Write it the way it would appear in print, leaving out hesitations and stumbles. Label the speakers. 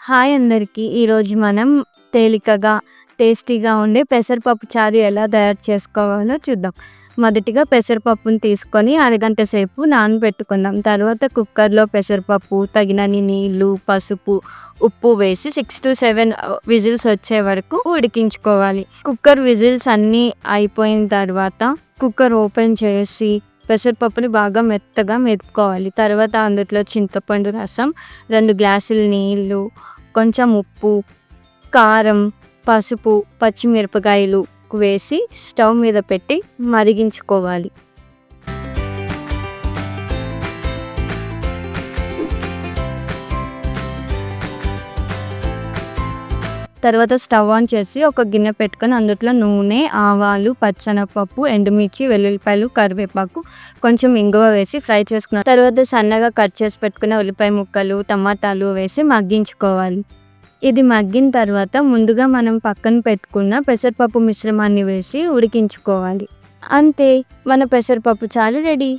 Speaker 1: Hi అందరికీ. ఈరోజు మనం తేలికగా, టేస్టీగా ఉండే పెసరపప్పు చారు ఎలా తయారు చేసుకోవాలో చూద్దాం. మొదటిగా పెసరపప్పుని తీసుకొని అరగంట సేపు నానబెట్టుకుందాం. తర్వాత కుక్కర్‌లో పెసరపప్పు, తగినన్ని నీళ్లు, పసుపు, ఉప్పు వేసి 6-7 విజిల్స్ వచ్చే వరకు ఉడికించుకోవాలి. కుక్కర్ విజిల్స్ అన్నీ అయిపోయిన తర్వాత కుక్కర్ ఓపెన్ చేసి పెసరపప్పుని బాగా మెత్తగా మెదుపుకోవాలి. తర్వాత అందులో చింతపండు రసం, 2 గ్లాసులు నీళ్లు, కొంచెం ఉప్పు, కారం, పసుపు, పచ్చిమిరపకాయలు వేసి స్టవ్ మీద పెట్టి మరిగించుకోవాలి. తర్వాత స్టవ్ ఆన్ చేసి ఒక గిన్నె పెట్టుకొని అందులో నూనె, ఆవాలు, పచ్చెనగపప్పు, ఎండుమిర్చి, వెల్లుల్లిపాయలు, కరివేపాకు, కొంచెం ఇంగువ వేసి ఫ్రై చేసుకున్న తర్వాత సన్నగా కట్ చేసి పెట్టుకున్న ఉల్లిపాయ ముక్కలు, టమాటాలు వేసి మగ్గించుకోవాలి. ఇది మగ్గిన తర్వాత ముందుగా మనం పక్కన పెట్టుకున్న పెసరపప్పు మిశ్రమాన్ని వేసి ఉడికించుకోవాలి. అంతే, మన పెసరపప్పు చారు రెడీ.